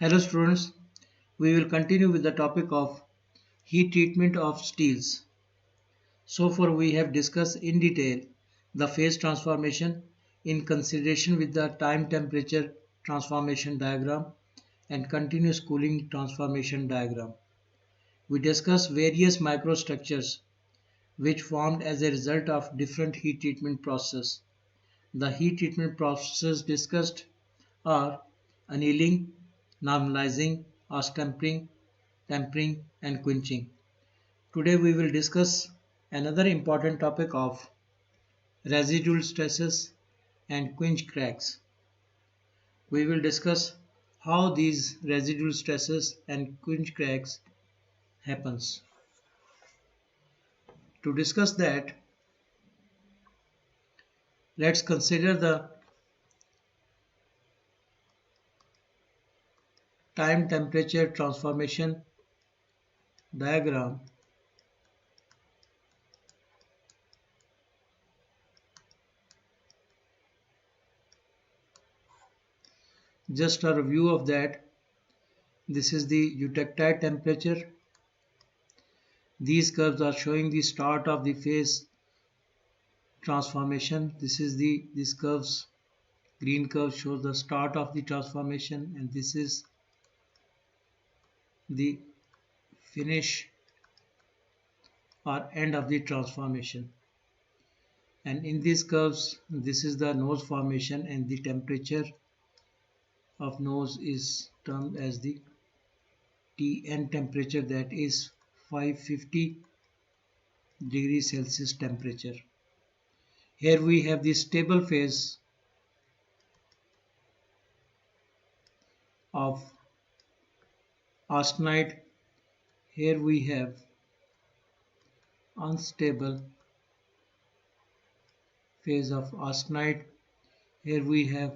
Hello students, we will continue with the topic of heat treatment of steels. So far we have discussed in detail the phase transformation in consideration with the time temperature transformation diagram and continuous cooling transformation diagram. We discussed various microstructures which formed as a result of different heat treatment processes. The heat treatment processes discussed are annealing, normalizing, tempering and quenching. Today we will discuss another important topic of residual stresses and quench cracks. We will discuss how these residual stresses and quench cracks happens. To discuss that, let's consider the time temperature transformation diagram. Just a review of that. This is the eutectile temperature. These curves are showing the start of the phase transformation. This curves, green curve shows the start of the transformation, and this is the finish or end of the transformation. And in these curves, this is the nose formation, and the temperature of nose is termed as the Tn temperature, that is 550 degrees Celsius temperature. Here we have the stable phase of austenite. Here we have unstable phase of austenite. Here we have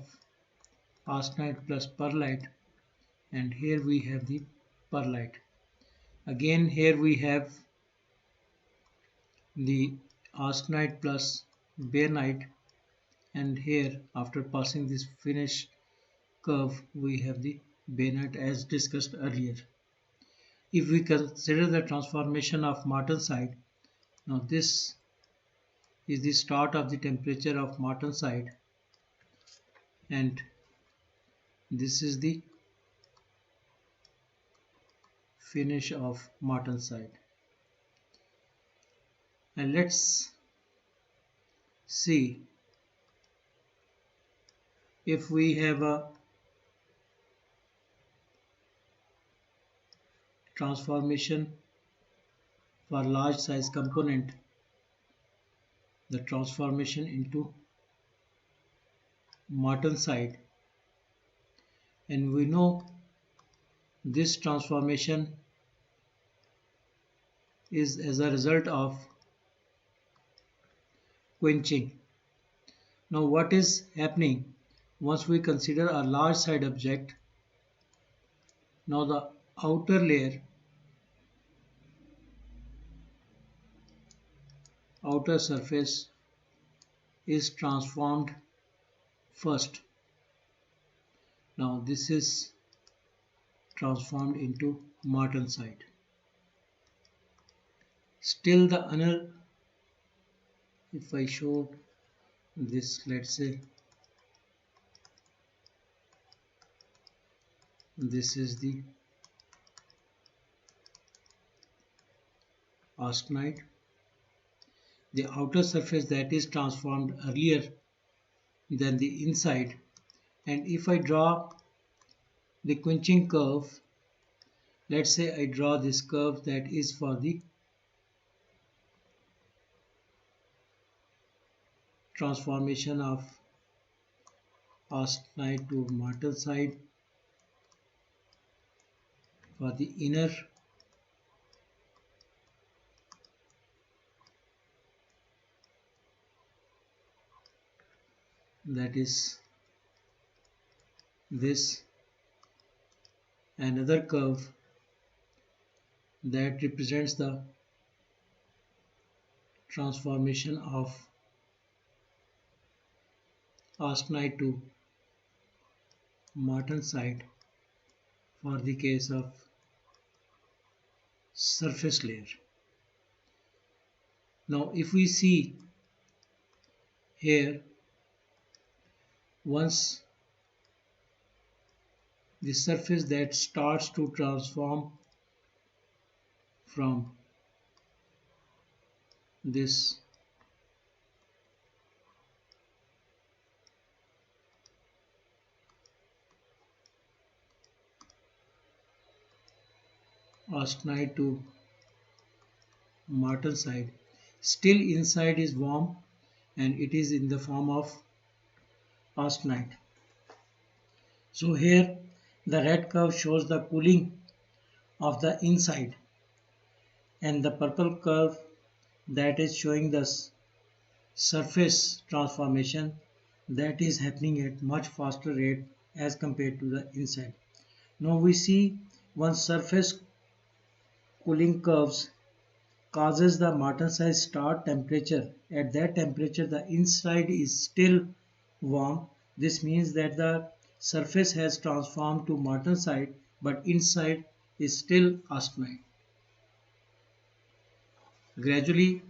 austenite plus perlite, and here we have the perlite. Again, here we have the austenite plus bainite, and here after passing this finish curve we have the bainite as discussed earlier. If we consider the transformation of martensite, now this is the start of the temperature of martensite, and this is the finish of martensite. And let's see if we have a transformation for large size component, the transformation into martensite, and we know this transformation is as a result of quenching. Now what is happening once we consider a large side object? Now the outer layer, outer surface is transformed first. Now this is transformed into martensite. Still the inner, if I show this, let's say this is the austenite, the outer surface that is transformed earlier than the inside. And if I draw the quenching curve, let's say I draw this curve that is for the transformation of austenite to martensite for the inner, that is this, another curve that represents the transformation of austenite to martensite for the case of surface layer. Now if we see here, once the surface that starts to transform from this austenite to martensite, still inside is warm and it is in the form of austenite. So here the red curve shows the cooling of the inside, and the purple curve that is showing the surface transformation that is happening at much faster rate as compared to the inside. Now we see once surface cooling curves causes the martensite start temperature. At that temperature the inside is still warm. This means that the surface has transformed to martensite but inside is still austenite. Gradually,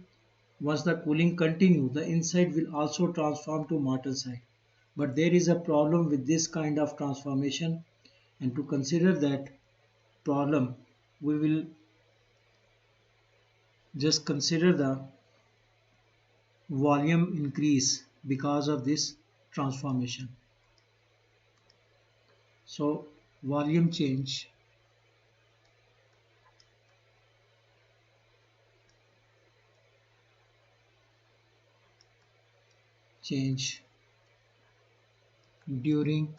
once the cooling continues, the inside will also transform to martensite. But there is a problem with this kind of transformation, and to consider that problem, we will just consider the volume increase because of this transformation. So volume change during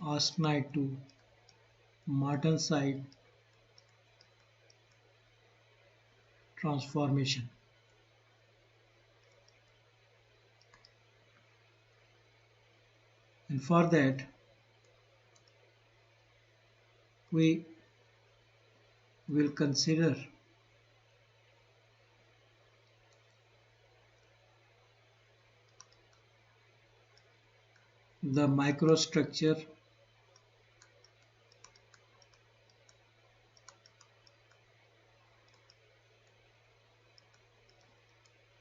austenite to martensite transformation. And for that we will consider the microstructure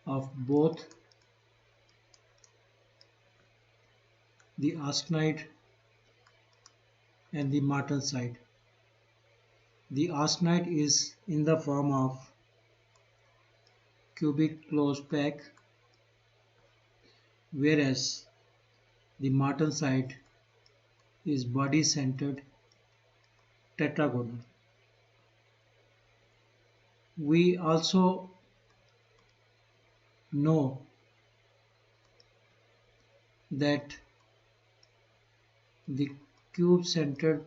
of both the austenite and the martensite. The austenite is in the form of cubic closed pack, whereas the martensite is body centered tetragonal. We also know that the cube centered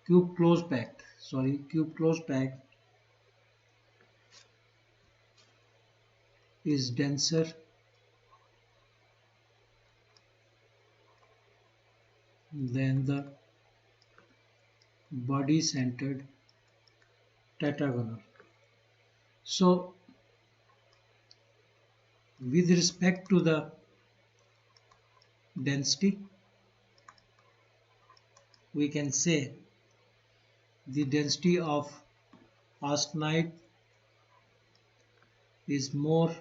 cube closed pack is denser than the body centered tetragonal. So with respect to the density, we can say the density of austenite is more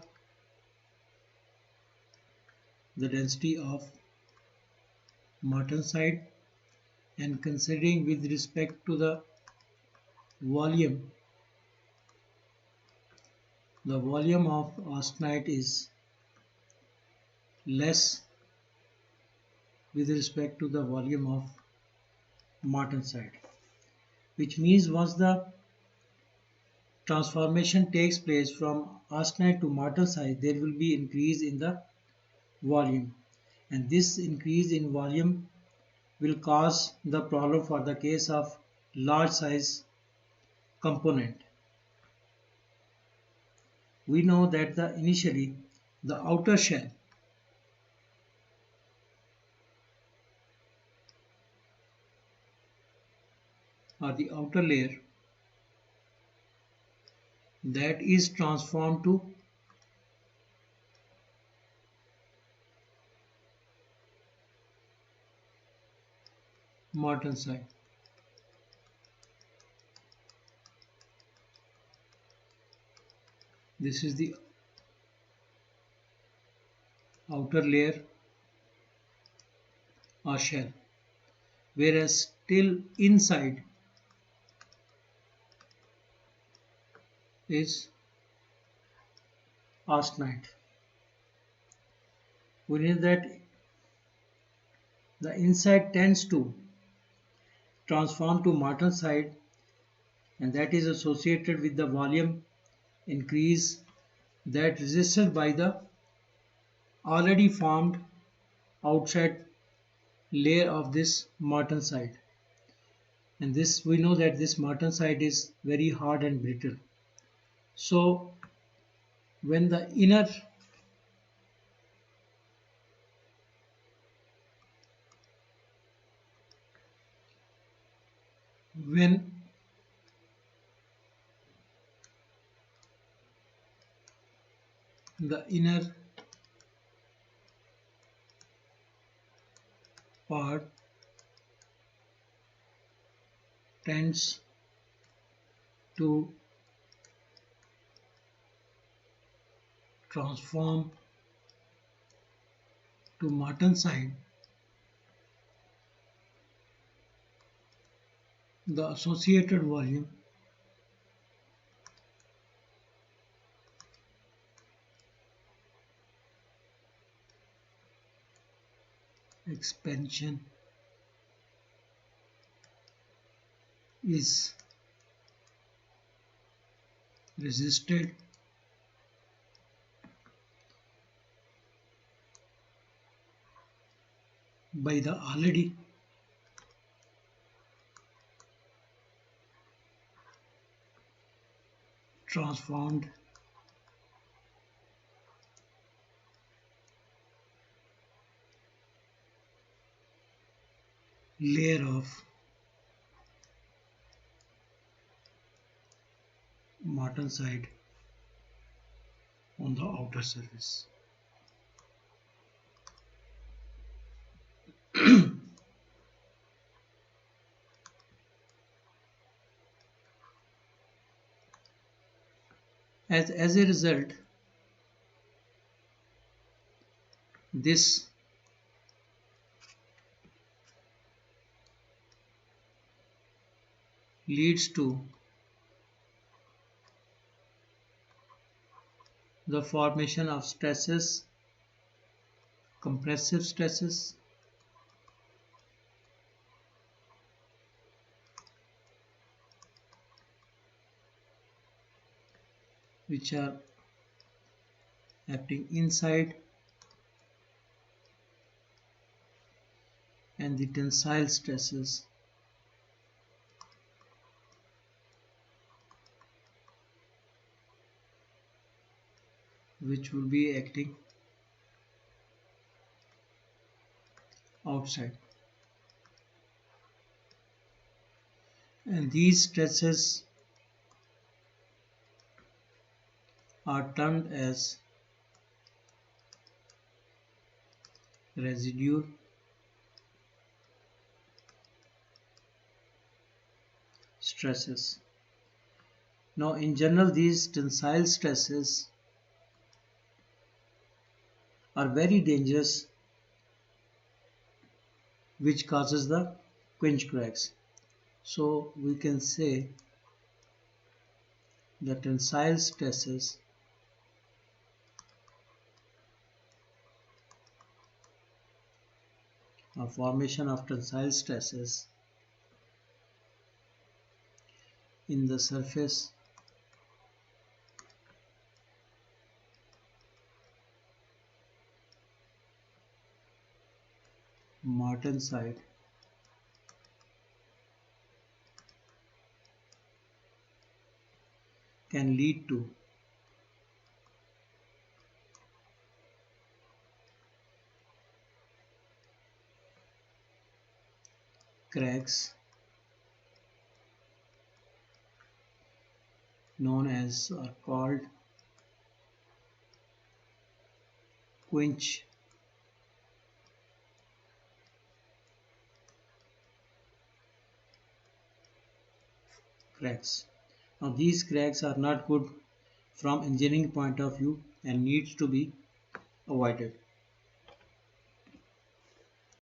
the density of martensite, and considering with respect to the volume, the volume of austenite is less with respect to the volume of martensite, which means once the transformation takes place from austenite to martensite, there will be increase in the volume, and this increase in volume will cause the problem for the case of large size component. We know that initially the outer shell or the outer layer that is transformed to martensite. This is the outer layer or shell, whereas still inside is austenite. We know that the inside tends to transform to martensite, and that is associated with the volume increase that resisted by the already formed outside layer of this martensite. And this we know that this martensite is very hard and brittle. So when the inner when the inner part tends to transform to martensite, the associated volume expansion is resisted by the already transformed layer of martensite on the outer surface. As a result, this leads to the formation of stresses, compressive stresses, which are acting inside, and the tensile stresses which will be acting outside. And these stresses are termed as residual stresses. Now in general these tensile stresses are very dangerous, which causes the quench cracks. So we can say the tensile stresses or formation of tensile stresses in the surface martensite can lead to cracks known as or called quench cracks. Now these cracks are not good from engineering point of view and needs to be avoided.